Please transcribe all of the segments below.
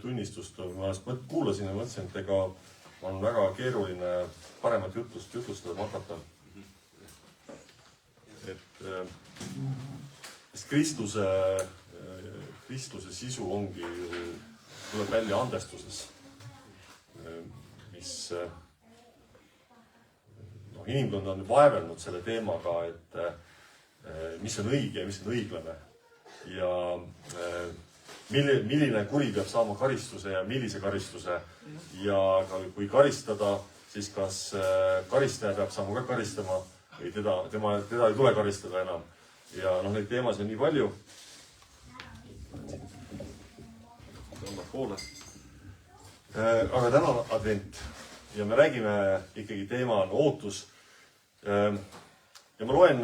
tunnistust. Ma kuulasin ja mõtlesin, et ega on väga keeruline paremat jutlustada hakata. Et Kristluse sisu ongi, tuleb välja andestuses, mis inimkond on vaevelnud selle teemaga, et mis on õige ja mis on õiglane. Ja milline kuri peab saama karistuse ja millise karistuse. Ja kui karistada, siis kas karistaja peab saama ka karistama või teda ei tule karistada enam. Ja neid teemasid on nii palju. Aga täna on advent ja me räägime ikkagi teema on ootus. Ja ma loen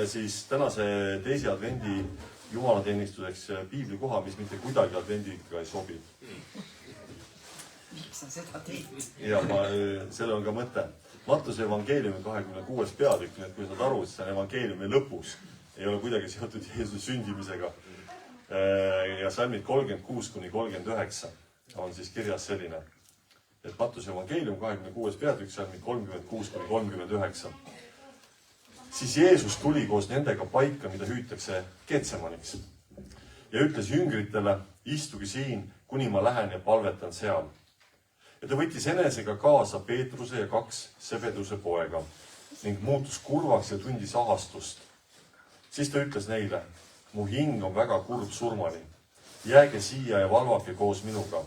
siis tänase teise advendi jumalateenistuseks piibli koha, mis mitte kuidagi advendiga ei sobi. Sa seda teed. Ja selle on ka mõte. Mattuse evangeeliumi 26. peatükk, nii et kui saad aru, siis see on evangeeliumi lõpus. Ei ole kuidagi seotud Jeesuse sündimisega. Ja salmid 36-39 on siis kirjas selline. Et Mattuse evangeelium 26. peatükk, salmid 36-39. Siis Jeesus tuli koos nendega paika, mida hüütakse Getsemaniks. Ja ütles jüngritele, istuge siin, kuni ma lähen ja palvetan seal. Ja ta võttis enesega kaasa Peetruse ja 2 Sebeduse poega ning muutus kurvaks ja tundis ahastust. Siis ta ütles neile, mu hing on väga kurb surmani. Jääge siia ja valvake koos minuga.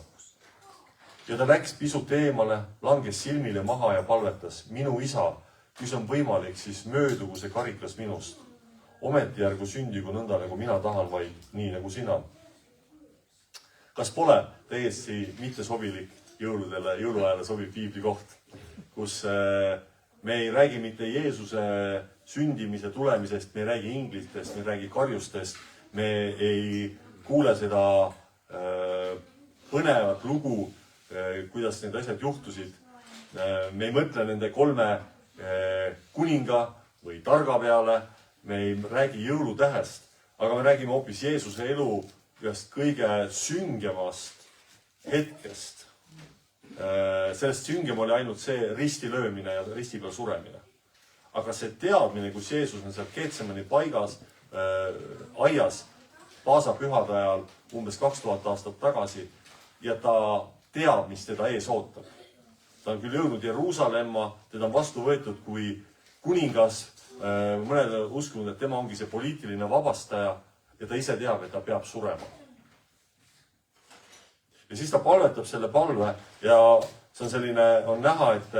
Ja ta läks pisut eemale, langes silmile maha ja palvetas, minu isa, kui see on võimalik, siis möödugu see karikas minust. Ometi järgu sündigu nõnda, nagu mina tahan, vaid nii nagu sina. Kas pole täiesti mittesobilik jõuludele, jõuluajale sobib piibli koht, kus me ei räägi mitte Jeesuse sündimise tulemisest, me ei räägi inglistest, me ei räägi karjustest, me ei kuule seda põnevat lugu, kuidas need asjad juhtusid. Me ei mõtle nende 3 kuninga või targa peale, me ei räägi jõulutähest, aga me räägime hoopis Jeesuse elu ühest kõige süngemast hetkest. Sellest süngem oli ainult see ristilöömine ja risti peal suremine. Aga see teadmine, kus Jeesus on seal Getsemani paigas, aias, paasapühade ajal umbes 2000 aastat tagasi ja ta teab, mis teda ees ootab. Ta on küll jõudnud Jeruusalemma, teda on vastu võetud kui kuningas, mõned on uskunud, et tema ongi see poliitiline vabastaja ja ta ise teab, et ta peab surema. Ja siis ta palvetab selle palve ja see on selline, on näha, et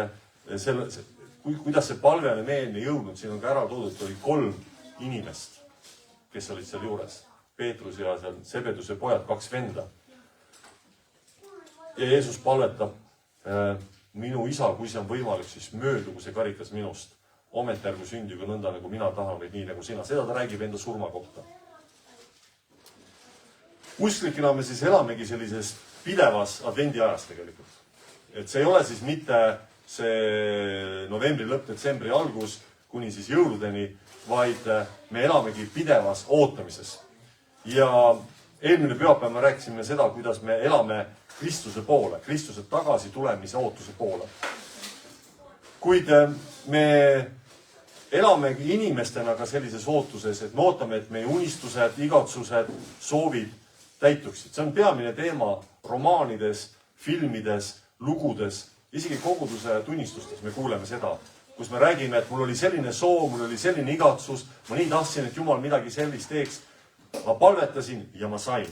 kuidas see palve on meieni jõudnud, siin on ka ära toodud, et oli 3 inimest, kes olid seal juures. Peetrus ja seal Sebeduse pojad, 2 venda. Ja Jeesus palvetab, minu isa, kui see on võimalik, siis möödugu see karikas minust. Ometi järgu sündigu nõnda, nagu mina tahan, või nii nagu sina. Seda ta räägib enda surma kohta. Usklikina me siis elamegi sellises pidevas advendi ajas tegelikult. Et see ei ole siis mitte see novembri lõpp, detsembri algus kuni siis jõuludeni, vaid me elamegi pidevas ootamises. Ja eelmine pühapäev me rääkisime seda, kuidas me elame Kristuse poole, Kristuse tagasi tulemise ootuse poole. Kuid me elamegi inimestena ka sellises ootuses, et me ootame, et meie unistused, igatsused, soovid täituksid. See on peamine teema romaanides, filmides, lugudes, isegi koguduse tunnistustes me kuuleme seda, kus me räägime, et mul oli selline soov, mul oli selline igatsus, ma nii tahtsin, et Jumal midagi sellist teeks. Ma palvetasin ja ma sain.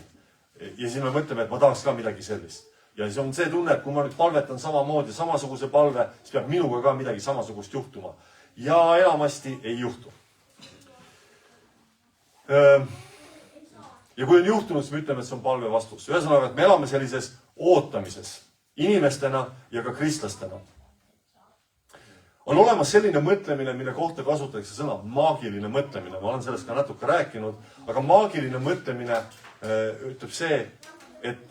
Ja siis me mõtleme, et ma tahaks ka midagi sellist. Ja siis on see tunne, et kui ma nüüd palvetan samamoodi, samasuguse palve, siis peab minuga ka midagi samasugust juhtuma. Ja enamasti ei juhtu. Ja kui on juhtunud, siis me ütleme, et see on palve vastus. Ühesõnaga, et me elame sellises ootamises inimestena ja ka kristlastena. On olemas selline mõtlemine, mille kohta kasutatakse sõna maagiline mõtlemine. Ma olen sellest ka natuke rääkinud, aga maagiline mõtlemine ütleb see, et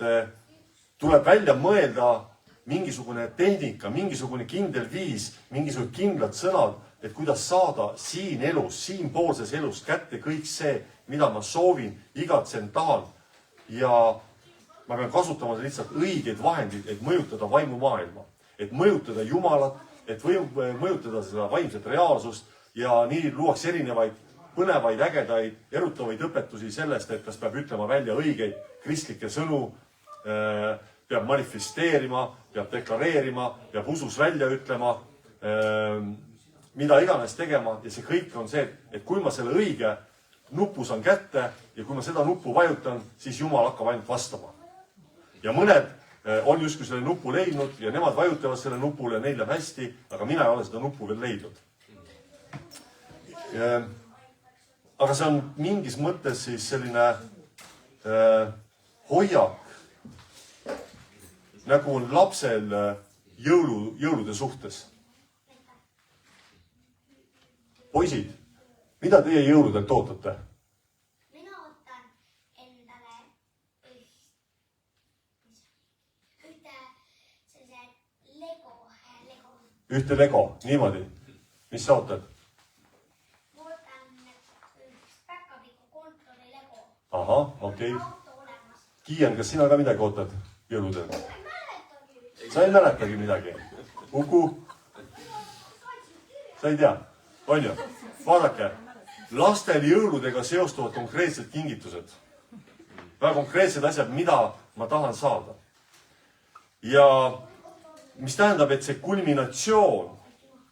tuleb välja mõelda mingisugune tehnika, mingisugune kindel viis, mingisugune kindlad sõnad, et kuidas saada siin elus, siinpoolses elus kätte kõik see, mida ma soovin, igatsen, tahan. Ja ma pean kasutama lihtsalt õigeid vahendeid, et mõjutada vaimumaailma, et mõjutada Jumalat, et mõjutada seda vaimset reaalsust ja nii luuakse erinevaid põnevaid, ägedaid, erutavaid õpetusi sellest, et kas peab ütlema välja õigeid kristlikke sõnu, peab manifesteerima, peab deklareerima, peab usus välja ütlema, mida iganes tegema ja see kõik on see, et kui ma selle õige nupu saan kätte ja kui ma seda nuppu vajutan, siis Jumal hakkab ainult vastama. Ja mõned on justkui selle nupu leidnud ja nemad vajutavad selle nupule ja neil läheb hästi, aga mina ei ole seda nuppu veel leidnud. Aga see on mingis mõttes siis selline hoiak, nagu on lapsel jõulude suhtes. Poisid, mida teie jõuludelt ootate? Mina ootan endale ühte Lego, niimoodi. Mis sa ootad? Ma ootan päkapiku kontori Lego. Ahah, okei. Kiian, kas sina ka midagi ootad jõuludelt? Sa ei mäletagi midagi. Uku? Sa ei tea? On ju? Vaadake, lastel jõuludega seostuvad konkreetsed kingitused. Väga konkreetsed asjad, mida ma tahan saada. Ja mis tähendab, et see kulminatsioon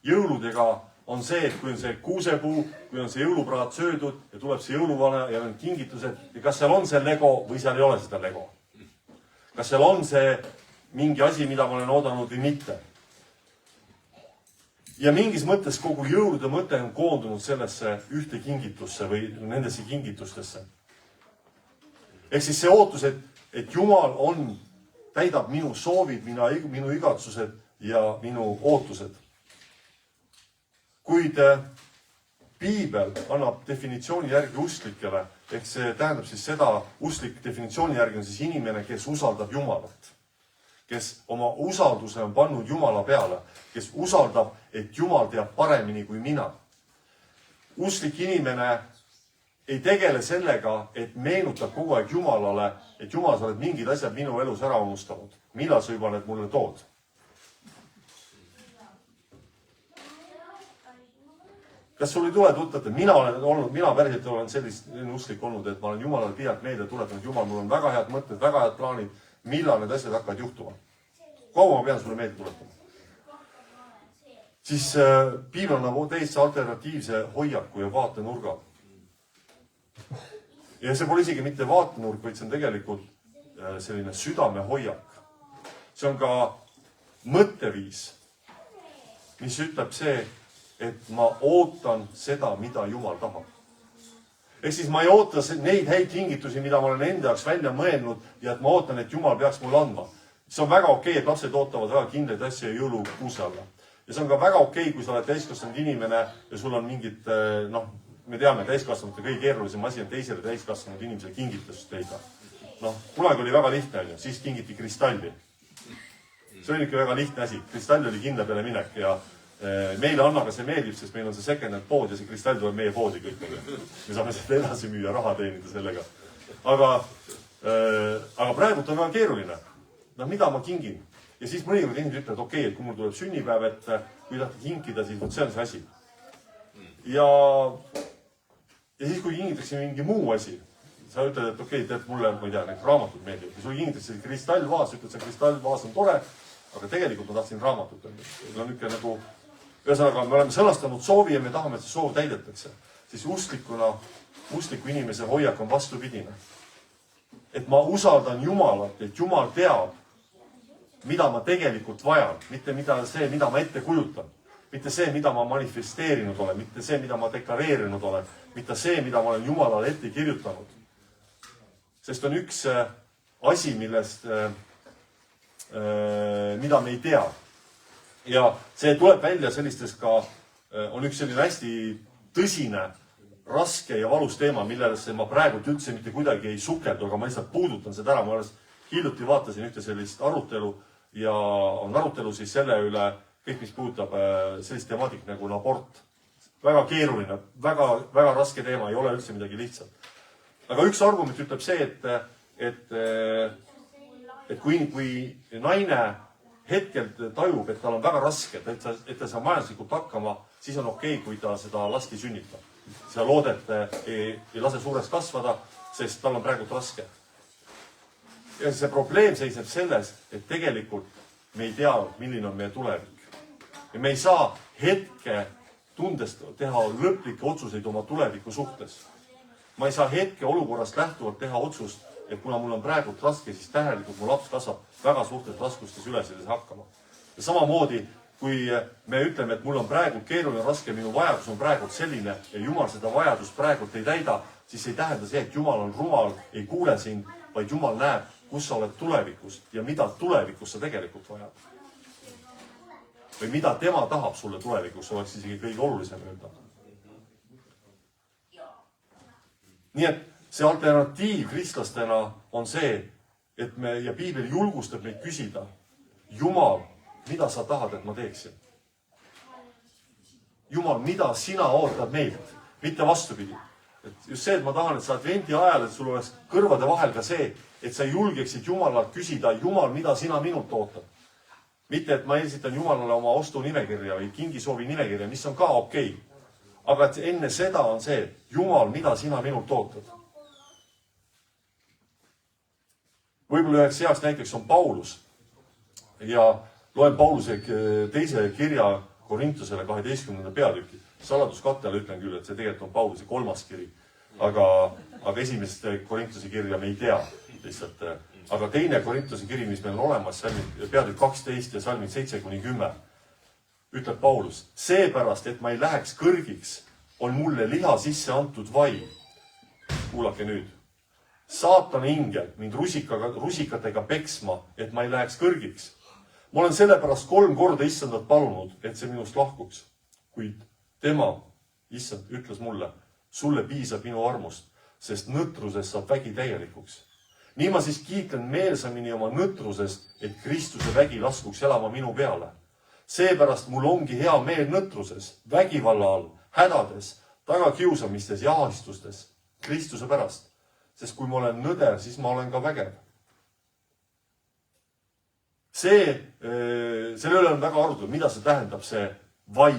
jõuludega on see, et kui on see kuusepuu, kui on see jõulupraad söödud ja tuleb see jõuluvana ja on kingitused ja kas seal on see Lego või seal ei ole seda Lego. Kas seal on see mingi asi, mida ma olen oodanud või mitte. Ja mingis mõttes kogu jõulude mõte on koondunud sellesse ühte kingitusse või nendesse kingitustesse. Ehk siis see ootus, et Jumal täidab minu soovid, minu igatsused ja minu ootused. Kuid Piibel annab definitsiooni järgi usklikele, ehk see tähendab siis seda, usklik definitsiooni järgi on siis inimene, kes usaldab Jumalat. Kes oma usalduse on pannud Jumala peale, kes usaldab, et Jumal teab paremini kui mina. Usklik inimene ei tegele sellega, et meenutab kogu aeg Jumalale, et Jumal, sa oled mingid asjad minu elus ära unustanud. Millal sa juba need mulle tood? Kas sul ei tule tuttavalt, et mina päriselt olen selline usklik olnud, et ma olen Jumalale pidevalt meelde tuletanud, Jumal, mul on väga head mõtted, väga head plaanid, millal need asjad hakkavad juhtuma. Kaua ma pean sulle meelde tuletama? Siis Piibel annab täiesti alternatiivse hoiaku ja vaatenurga. Ja see pole isegi mitte vaatenurg, vaid see on tegelikult selline südamehoiak. See on ka mõtteviis, mis ütleb see, et ma ootan seda, mida Jumal tahab. Ehk siis ma ei oota neid häid kingitusi, mida ma olen enda jaoks välja mõelnud ja et ma ootan, et Jumal peaks mulle andma. See on väga okei, et lapsed ootavad väga kindlaid asja jõulukuuse alla. Ja see on ka väga okei, kui sa oled täiskasvanud inimene ja sul on mingid, me teame, täiskasvanute kõige keerulisem asi on teisele täiskasvanud inimesele kingitust leida. Kunagi oli väga lihtne, siis kingiti kristalli. See oli ikka väga lihtne asi. Kristall oli kindla peale minek ja meile Annaga see meeldib, sest meil on see second-hand pood ja see kristall tuleb meie poodi kõik. Me saame seda edasi müüa, raha teenida sellega. Aga praegult on väga keeruline. Mida ma kingin? Ja siis mõnikord inimesed ütlevad, okei, et kui mul tuleb sünnipäev, et kui tahate kinkida, siis see on see asi. Ja siis kui kingitakse mingi muu asi, sa ütled, et okei, tead mulle, ma ei tea, need raamatud meeldivad. Ja sul kingitakse kristallvaas, ütled, see kristallvaas on tore, aga tegelikult ma tahtsin raamatut. See on ikka nagu, ühesõnaga, me oleme sõnastanud soovi ja me tahame, et see soov täidetakse. Siis uskliku inimese hoiak on vastupidine. Et ma usaldan Jumalat, et Jumal teab, mida ma tegelikult vajan, mitte see, mida ma ette kujutan. Mitte see, mida ma manifesteerinud olen, mitte see, mida ma deklareerinud olen, mitte see, mida ma olen Jumalale ette kirjutanud. Sest on üks asi, mida me ei tea. Ja see tuleb välja sellistes ka, on üks selline hästi tõsine, raske ja valus teema, millesse ma praegult üldse mitte kuidagi ei sukeldu, aga ma lihtsalt puudutan seda ära. Ma hiljuti vaatasin ühte sellist arutelu ja on arutelu siis selle üle, kõik mis puudutab sellist temaatik nagu abort. Väga keeruline, väga raske teema, ei ole üldse midagi lihtsalt. Aga üks argument ütleb see, et et kui naine hetkel tajub, et tal on väga raske, et ta ei saa majanduslikult hakkama, siis on okei, kui ta seda last ei sünnita. Seda loodet ei lase suureks kasvada, sest tal on praegu raske. Ja see probleem seisneb selles, et tegelikult me ei tea, milline on meie tulevik. Ja me ei saa hetke tundest teha lõplikke otsuseid oma tuleviku suhtes. Ma ei saa hetke olukorrast lähtuvalt teha otsust, et kuna mul on praegu raske, siis tähelikult mu laps kasvab väga suurtes raskustes üles ja hakkama. Ja samamoodi, kui me ütleme, et mul on praegu keeruline raske, minu vajadus on praegu selline ja Jumal seda vajadust praegu ei täida, siis ei tähenda see, et Jumal on rumal, ei kuule sind, vaid Jumal näeb, kus sa oled tulevikus ja mida tulevikus sa tegelikult vajad. Või mida tema tahab sulle tulevikus, oleks isegi kõige olulisem öelda. Nii et see alternatiiv kristlastena on see, et ja Piibel julgustab meid küsida, Jumal, mida sa tahad, et ma teeksin? Jumal, mida sina ootad meilt? Mitte vastupidi. Et just see, et ma tahan, et sa advendi ajal, et sul oleks kõrvade vahel ka see, et sa julgeksid Jumalalt küsida, Jumal, mida sina minult ootad? Mitte, et ma esitan Jumalale oma ostunimekirja või kingisoovi nimekirja, mis on ka okei. Aga et enne seda on see, Jumal, mida sina minult ootad? Võib-olla üheks heaks näiteks on Paulus. Ja loen Pauluse teise kirja Korintusele 12. peatüki. Saladuskattele ütlen küll, et see tegelikult on Pauluse 3. kiri. Aga esimest Korintuse kirja me ei tea lihtsalt. Aga teine Korintuse kiri, mis meil on olemas, peatükk 12 ja salmid 7-10, ütleb Paulus, seepärast, et ma ei läheks kõrgiks, on mulle liha sisse antud vaim. Kuulake nüüd. Saatana ingel mind rusikatega peksma, et ma ei läheks kõrgiks. Ma olen sellepärast 3 korda issandat palunud, et see minust lahkuks. Kuid tema, issand, ütles mulle, sulle piisab minu armust, sest nõtrusest saab vägi täielikuks. Nii ma siis kiitlen meelsamini oma nõtrusest, et Kristuse vägi laskuks elama minu peale. Seepärast mul ongi hea meel nõtruses, vägivalla all, hädades, tagakiusamistes ja ahistustes, Kristuse pärast. Sest kui ma olen nõder, siis ma olen ka vägev. Selle üle on väga arutatud, mida see tähendab, see vai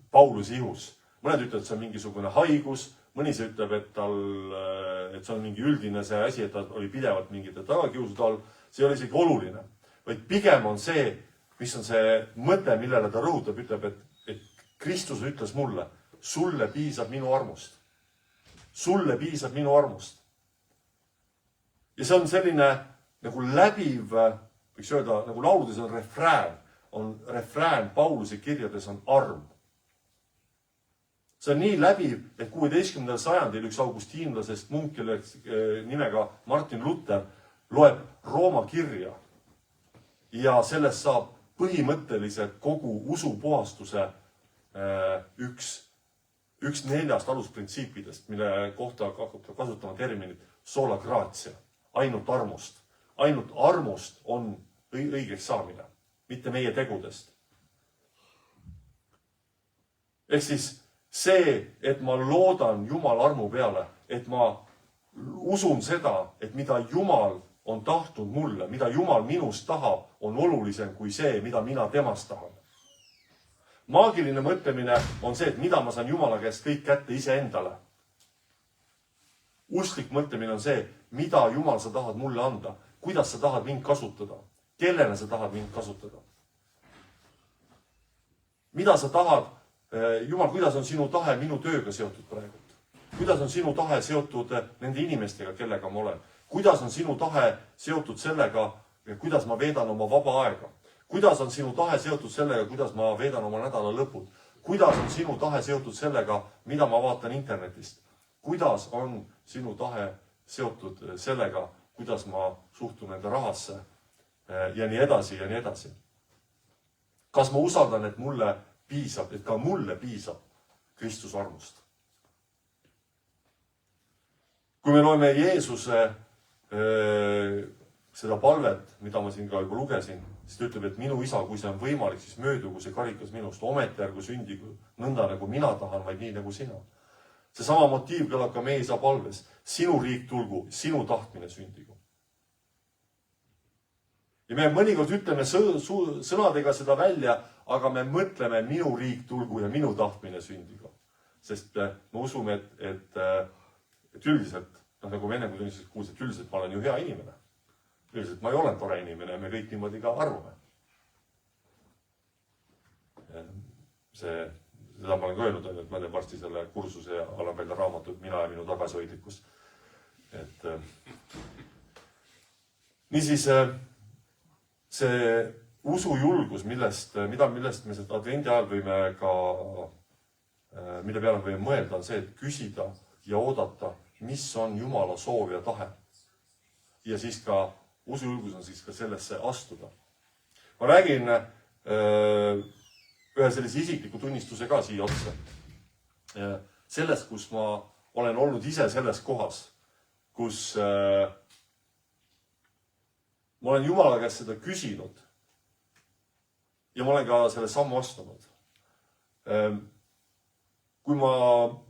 Pauluse ihus. Mõned ütlevad, et see on mingisugune haigus, mõni see ütleb, et see on mingi üldine see asi, et ta oli pidevalt mingite tagakiusude all. See ei ole isegi oluline. Vaid pigem on see, mis on see mõte, millele ta rõhutab, ütleb, et Kristus ütles mulle, sulle piisab minu armust. Sulle piisab minu armust. Ja see on selline nagu läbiv, võiks öelda, nagu lauludes on refrään Pauluse kirjades on arm. See on nii läbiv, et 16. sajandil üks augustiinlasest munk nimega Martin Luther loeb Rooma kirja ja sellest saab põhimõtteliselt kogu usupuhastuse üks 4 alusprintsiipidest, mille kohta kasutama terminit sola gratia, ainult armust. Ainult armust on õigeks saamine, mitte meie tegudest. Ehk siis see, et ma loodan Jumal armu peale, et ma usun seda, et mida Jumal on tahtnud mulle, mida Jumal minust tahab, on olulisem kui see, mida mina temast tahan. Maagiline mõtlemine on see, et mida ma saan Jumala käest kõik kätte iseendale. Usklik mõtlemine on see, mida Jumal sa tahad mulle anda, kuidas sa tahad mind kasutada, kellena sa tahad mind kasutada. Mida sa tahad, Jumal, kuidas on sinu tahe minu tööga seotud praegu? Kuidas on sinu tahe seotud nende inimestega, kellega ma olen? Kuidas on sinu tahe seotud sellega, kuidas ma veedan oma vaba aega? Kuidas on sinu tahe seotud sellega, kuidas ma veedan oma nädala lõpud? Kuidas on sinu tahe seotud sellega, mida ma vaatan internetist? Kuidas on sinu tahe seotud sellega, kuidas ma suhtun nende rahasse ja nii edasi ja nii edasi? Kas ma usaldan, et mulle piisab, et ka mulle piisab Kristuse armust? Kui me loeme Jeesuse seda palvet, mida ma siin ka juba lugesin, siis ta ütleb, et minu isa, kui see on võimalik, siis möödugu see karikas minust, ometi ärgu sündigu nõnda nagu mina tahan, vaid nii nagu sina. See sama motiiv kõlab ka meie isa palves. Sinu riik tulgu, sinu tahtmine sündigu. Ja me mõnikord ütleme sõnadega seda välja, aga me mõtleme minu riik tulgu ja minu tahtmine sündigu. Sest me usume, et üldiselt, nagu me enne kui tunnistuseks kuulsid, et üldiselt ma olen ju hea inimene. Üldiselt ma ei ole tore inimene ja me kõik niimoodi ka arvame. Seda ma olen ka öelnud, et ma teen varsti selle kursuse ja olen välja raamatud Mina ja minu tagasihoidlikkus. Niisiis, see usujulgus, millest me seda advendi ajal võime ka, mille peale võime mõelda, on see, et küsida ja oodata, mis on Jumala soov ja tahe. Ja siis ka usujulgus on siis ka sellesse astuda. Ma räägin ühe sellise isikliku tunnistuse ka siia otsa. Sellest, kus ma olen olnud ise selles kohas, kus ma olen Jumala käest seda küsinud ja ma olen ka selle sammu astunud. Kui ma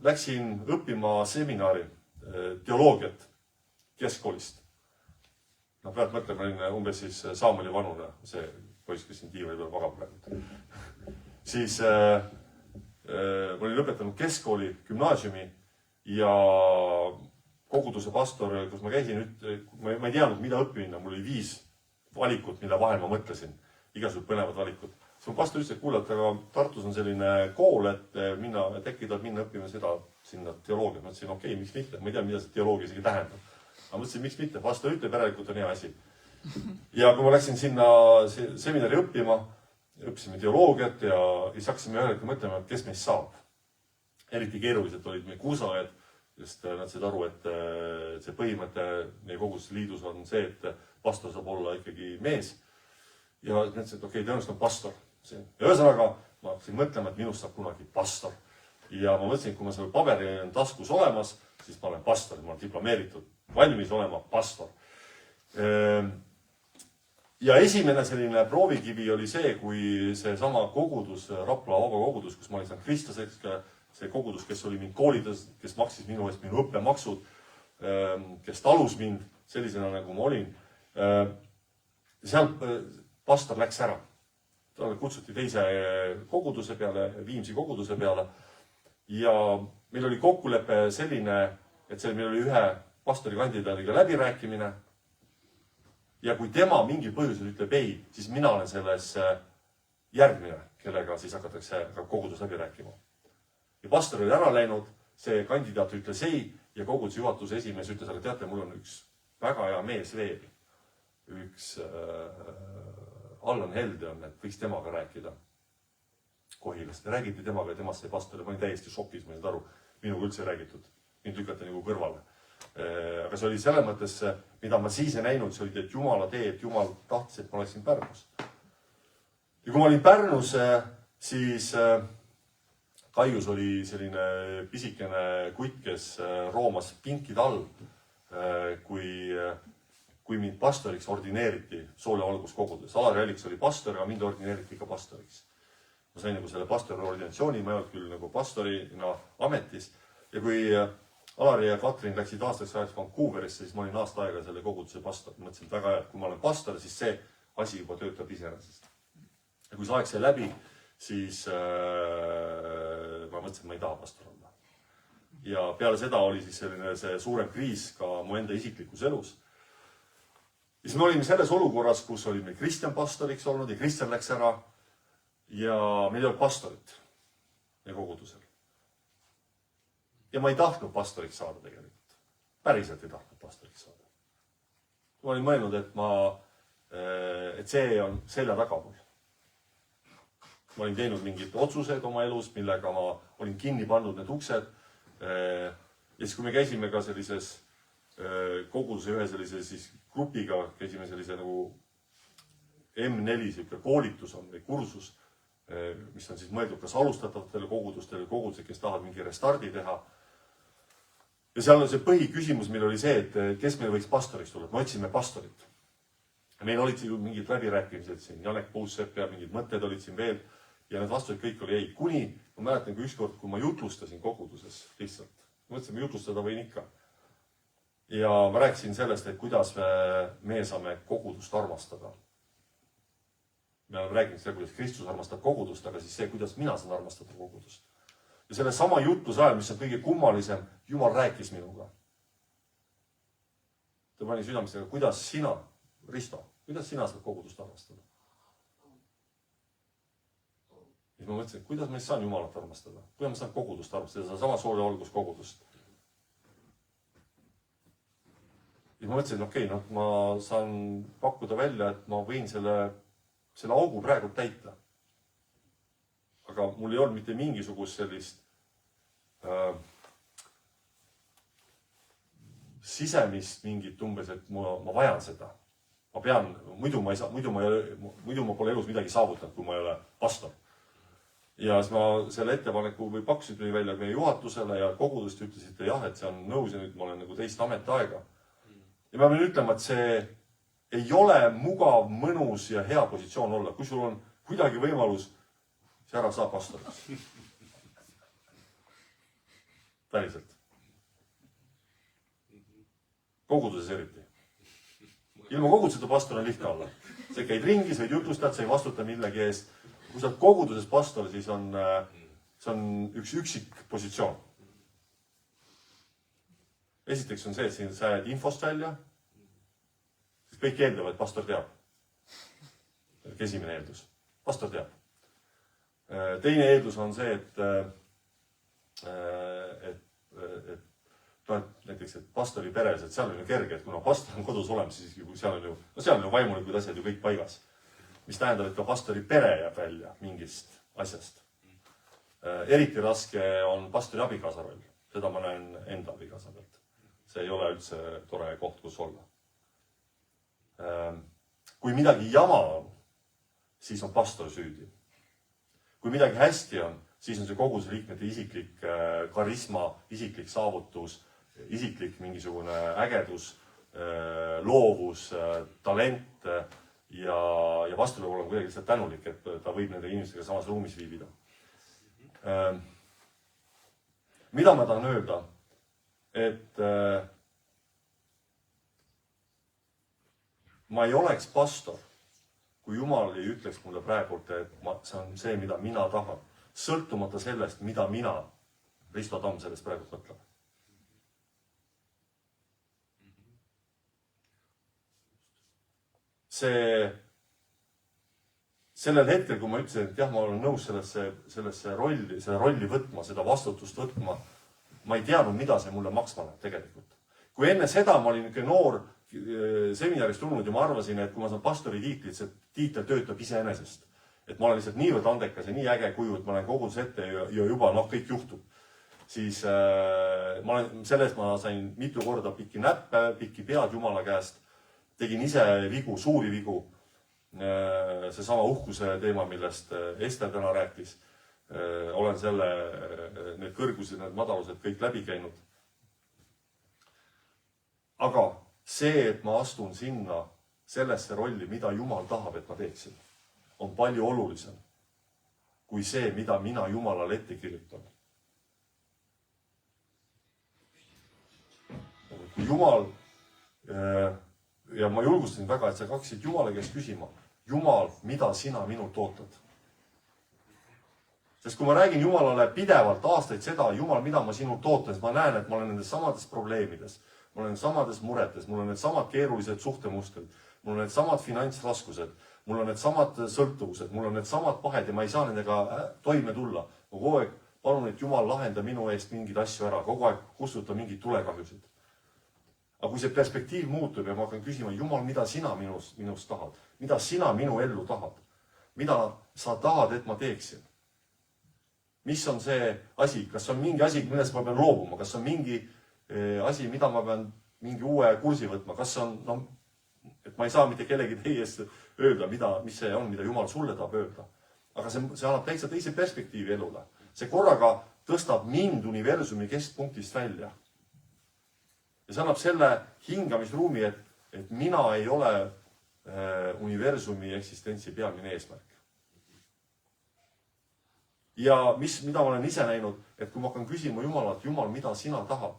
läksin õppima seminari teoloogiat keskkoolist, praegu mõtlema olin umbes siis Saamoli vanune, see poiss, kes siin diivani peal magab praegu. Siis ma olin lõpetanud keskkooli, gümnaasiumi ja koguduse pastor, kus ma käisin, ma ei teadnud, mida õppida. Mul oli 5 valikut, mille vahel ma mõtlesin. Igasugused põnevad valikud. Siis mu pastor ütles, et kuule, aga Tartus on selline kool, et äkki tahad minna õppima seda sinna teoloogia. Ma ütlesin, okei, miks mitte? Ma ei tea, mida see teoloogia isegi tähendab. Aga mõtlesin, miks mitte? Pastor ütleb, järelikult on hea asi. Ja kui ma läksin sinna seminari õppima, õppisime teoloogiat ja siis hakkasime ühelegi mõtlema, et kes meist saab. Eriti keeruliselt olid meie kuusaajad, sest nad said aru, et see põhimõte meie koguduse liidus on see, et pastor saab olla ikkagi mees. Ja mõtlesin, et okei, tõenäoliselt on pastor. Ja ühesõnaga, ma hakkasin mõtlema, et minust saab kunagi pastor. Ja ma mõtlesin, et kui ma selle paberi on taskus olemas, siis ma olen pastor, ma olen diplomeeritud, valmis olema pastor. Ja esimene selline proovikivi oli see, kui see sama kogudus, Rapla vaba kogudus, kus ma olin saanud kristlaseks, see kogudus, kes oli mind koolides, kes maksis minu eest minu õppemaksud, kes talus mind sellisena, nagu ma olin. Seal pastor läks ära. Ta kutsuti teise koguduse peale, Viimsi koguduse peale. Ja meil oli kokkulepe selline, et meil oli ühe pastori kandidaadiga läbirääkimine. Ja kui tema mingil põhjusel ütleb ei, siis mina olen selles järgmine, kellega siis hakatakse kogudus läbi rääkima. Ja pastor oli ära läinud, see kandidaat ütles ei ja koguduse juhatuse esimees ütles, aga teate, mul on üks väga hea mees veel. Üks Allan Helde on, et võiks temaga rääkida Kohilast. Ja räägiti temaga ja temast sai pastor ja ma olin täiesti šokis, ma ei saanud aru. Minuga üldse ei räägitud. Mind lükati nagu kõrvale. Aga see oli selle mõttes, mida ma siis ei näinud, see oli, et Jumala tee, et Jumal tahtis, et ma oleksin Pärnus. Ja kui ma olin Pärnus, siis Kaius oli selline pisikene kutt, kes roomas pinkid all, kui mind pastoriks ordineeriti Soole valguskogudes. Alari Alliks oli pastor, aga mind ordineeriti ka pastoriks. Ma sain nagu selle pastori ordinatsiooni, ma ei olnud küll nagu pastorina ametis. Ja kui Alari ja Katrin läksid aastaks ajaks Vancouverisse, siis ma olin aasta aega selle koguduse pastor. Ma mõtlesin, et väga hea, et kui ma olen pastor, siis see asi juba töötab iseenesest. Ja kui see aeg sai läbi, siis ma mõtlesin, et ma ei taha pastor olla. Ja peale seda oli siis selline see suurem kriis ka mu enda isiklikus elus. Ja siis me olime selles olukorras, kus oli meil Kristjan pastoriks olnud ja Kristjan läks ära ja meil ei olnud pastorit meie kogudusel. Ja ma ei tahtnud pastoriks saada tegelikult. Päriselt ei tahtnud pastoriks saada. Ma olin mõelnud, et see on selja taga mul. Ma olin teinud mingid otsused oma elus, millega ma olin kinni pannud need uksed. Ja siis, kui me käisime ka sellises koguduse ühe sellise siis grupiga, käisime sellise nagu M4 koolitus on või kursus, mis on siis mõeldud kas alustatavatele kogudustele, kogudused, kes tahavad mingi restardi teha. Ja seal on see põhiküsimus, meil oli see, et kes meil võiks pastoriks tulla. Me otsime pastorit. Meil olid siin mingid läbirääkimised siin, Janek Puussepp ja mingid mõtted olid siin veel ja need vastused kõik oli ei. Kuni ma mäletan, kui ükskord, kui ma jutlustasin koguduses lihtsalt. Mõtlesin, jutlustada võin ikka. Ja ma rääkisin sellest, et kuidas me saame kogudust armastada. me oleme rääkinud seda, kuidas Kristus armastab kogudust, aga siis see, kuidas mina saan armastada kogudust. Ja selle sama jutluse ajal, mis on kõige kummalisem, Jumal rääkis minuga. Ta pani südamesse, kuidas sina, Risto, kuidas sina saad kogudust armastada? Ja ma mõtlesin, kuidas ma saan Jumalat armastada? Kuidas ma saan kogudust armastada? Seda sama soole olgus kogudust. Ja ma mõtlesin, okei, ma saan pakkuda välja, et ma võin selle augu praegu täita. Aga mul ei olnud mitte mingisugust sellist sisemist mingit umbes, et ma vajan seda. Ma pean, muidu ma pole elus midagi saavutanud, kui ma ei ole pastor. Ja siis ma selle ettepaneku või pakkusid välja meie juhatusele ja kogudust ütlesite jah, et see on nõus ja nüüd ma olen nagu teist ametiaega. Ja ma pean ütlema, et see ei ole mugav, mõnus ja hea positsioon olla. Kui sul on kuidagi võimalus, siis ära saa pastoriks. Päriselt. Koguduses eriti. Ilma koguduseta pastor on lihtne olla. Sa käid ringis, võid jutlustad, sa ei vastuta millegi eest. Kui sa oled koguduses pastor, siis on üks üksik positsioon. Esiteks on see, et sa jääd infost välja, siis kõik eeldavad, et pastor teab. Esimene eeldus. Pastor teab. Teine eeldus on see, näiteks, et pastori peres, et seal on ju kerge, et kuna pastor on kodus olemas, siis seal on ju vaimulikud asjad ju kõik paigas. Mis tähendab, et ka pastori pere jääb välja mingist asjast. Eriti raske on pastori abikaasa roll. Seda ma näen enda abikaasa pealt. See ei ole üldse tore koht, kus olla. Kui midagi jama on, siis on pastor süüdi. Kui midagi hästi on, siis on see koguduse liikmete isiklik karisma, isiklik saavutus, isiklik mingisugune ägedus, loovus, talent ja pastor peab olema kuidagi lihtsalt tänulik, et ta võib nende inimestega samas ruumis viibida. Mida ma tahan öelda? Et ma ei oleks pastor, kui Jumal ei ütleks mulle praegult, et see on see, mida mina tahan. Sõltumata sellest, mida mina, Risto Tamm, sellest praegult mõtleb. Sellel hetkel, kui ma ütlesin, et jah, ma olen nõus sellesse rolli võtma, seda vastutust võtma, ma ei teadnud, mida see mulle maksma läheb tegelikult. Kui enne seda ma olin niisugune noor seminarist tulnud ja ma arvasin, et kui ma saan pastori tiitlit, see tiitel töötab iseenesest. Et ma olen lihtsalt niivõrd andekas ja nii äge kuju, et ma olen kogudus ette ja juba kõik juhtub. Siis sellest ma sain mitu korda pikki näppe, pikki pead Jumala käest. Tegin ise vigu, suuri vigu. Seesama uhkuse teema, millest Ester täna rääkis. Olen need kõrgused, need madalused kõik läbi käinud. Aga see, et ma astun sinna sellesse rolli, mida Jumal tahab, et ma teeksin, on palju olulisem kui see, mida mina Jumalale ette kirjutan. Kui Jumal, ja ma julgustasin väga, et sa hakkasid Jumala käest küsima, Jumal, mida sina minult ootad? Sest kui ma räägin Jumalale pidevalt aastaid seda, Jumal, mida ma sinult ootan, siis ma näen, et ma olen nendes samades probleemides, ma olen samades muretes, mul on need samad keerulised suhtemustrid, mul on need samad finantsraskused, mul on need samad sõltuvused, mul on need samad pahed ja ma ei saa nendega toime tulla. Ma kogu aeg palun, et Jumal lahenda minu eest mingeid asju ära, kogu aeg kustuta mingeid tulekahjusid. Aga kui see perspektiiv muutub ja ma hakkan küsima, Jumal, mida sina minust tahad? Mida sina minu ellu tahad? Mida sa tahad, et ma teeksin? Mis on see asi? Kas on mingi asi, millest ma pean loobuma? Kas on mingi asi, mida ma pean mingi uue kursi võtma? Kas on, et ma ei saa mitte kellegi teie öelda, mis see on, mida Jumal sulle tahab öelda. Aga see annab täitsa teise perspektiivi elule. See korraga tõstab mind universumi keskpunktist välja. Ja see annab selle hingamisruumi, et mina ei ole universumi eksistentsi peamine eesmärk. Ja mida ma olen ise näinud, et kui ma hakkan küsima Jumalalt, Jumal, mida sina tahad,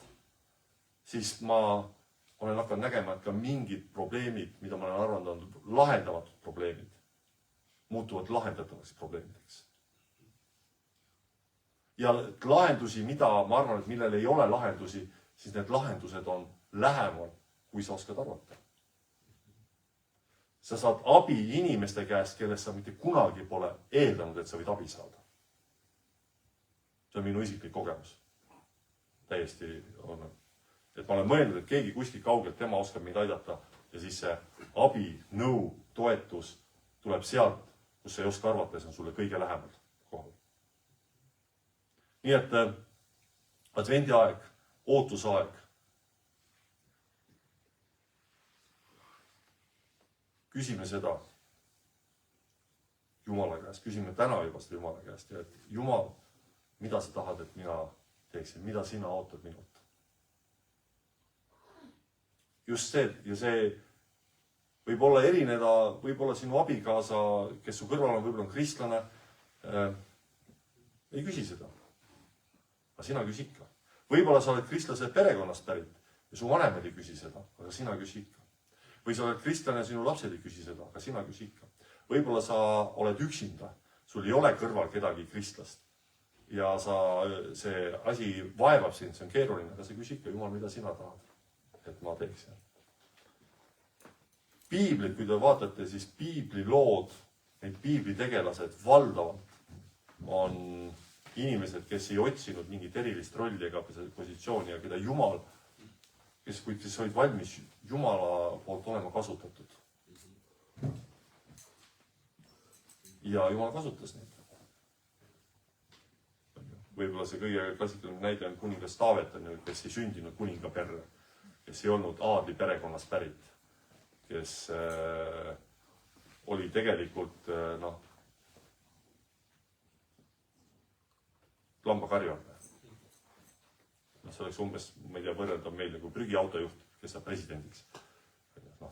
siis ma olen hakanud nägema, et ka mingid probleemid, mida ma olen arvanud, on lahendamatud probleemid, muutuvad lahendatavaks probleemideks. Ja lahendusi, mida ma arvan, et millel ei ole lahendusi, siis need lahendused on lähemal, kui sa oskad arvata. Sa saad abi inimeste käest, kellest sa mitte kunagi pole eeldanud, et sa võid abi saada. See on minu isiklik kogemus. Täiesti on. Et ma olen mõelnud, et keegi kuskil kaugelt, tema oskab meid aidata ja siis see abi, nõu, toetus tuleb sealt, kus sa ei oska arvata ja see on sulle kõige lähemal kohal. Nii et advendi aeg, ootusaeg. Küsime seda Jumala käest, küsime täna juba seda Jumala käest ja et Jumal, mida sa tahad, et mina teeksin, mida sina ootad minult. Just see, ja see võib olla erineda, võib olla sinu abikaasa, kes su kõrval on, võib-olla on kristlane, ei küsi seda. Aga sina küsi ikka. Võib-olla sa oled kristlase perekonnast pärit ja su vanemad ei küsi seda, aga sina küsi ikka. Või sa oled kristlane ja sinu lapsed ei küsi seda, aga sina küsi ikka. Võib-olla sa oled üksinda, sul ei ole kõrval kedagi kristlast ja see asi vaevab sind, see on keeruline, aga sa küsi ikka, Jumal, mida sina tahad, et ma teeksin. Piiblit, kui te vaatate, siis piiblilood, need piiblitegelased valdavalt on inimesed, kes ei otsinud mingit erilist rolli ega positsiooni ja keda Jumal, kes olid valmis Jumala poolt olema kasutatud. Ja Jumal kasutas neid. Võib-olla see kõige klassikaline näide on kuningas Taavet, kes ei sündinud kuninga perre, kes ei olnud aadli perekonnast pärit, kes oli tegelikult lambakarjane. See oleks umbes, ma ei tea, võrreldav meile kui prügiautojuht, kes saab presidendiks.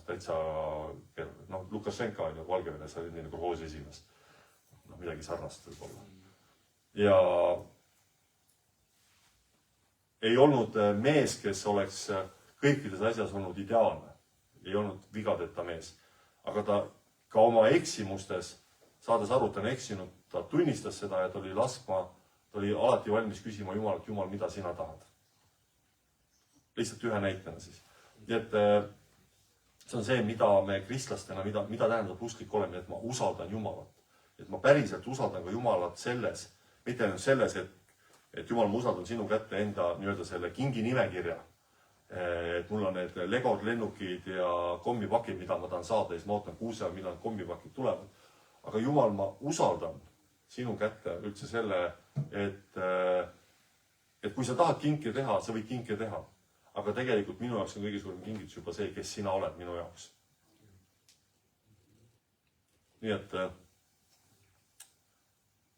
Täitsa, Lukašenka on ju Valgevenes, oli nii nagu hoosi esimees. Midagi sarnast võib olla. Ja ei olnud mees, kes oleks kõikides asjas olnud ideaalne. Ei olnud vigadeta mees. Aga ta ka oma eksimustes, saades aru, ta on eksinud, ta tunnistas seda ja ta oli alati valmis küsima Jumalalt, Jumal, mida sina tahad. Lihtsalt ühe näitena siis. Nii et see on see, mida me kristlastena, mida tähendab usklik olemine, et ma usaldan Jumalat. Et ma päriselt usaldan ka Jumalat selles, mitte ainult selles, et Jumal, ma usaldan sinu kätte enda nii-öelda selle kingi nimekirja. Et mul on need legod, lennukid ja kommipakid, mida ma tahan saada ja siis ma ootan kuuse, millal kommipakid tulevad. Aga Jumal, ma usaldan sinu kätte üldse selle, et kui sa tahad kinke teha, sa võid kinke teha. Aga tegelikult minu jaoks on kõige suurem kingitus juba see, kes sina oled minu jaoks. Nii et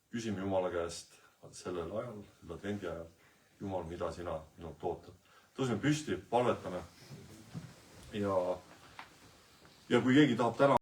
küsime Jumala käest sellel ajal, advendi ajal, Jumal, mida sina minult ootad. Tõusime püsti, palvetame ja kui keegi tahab täna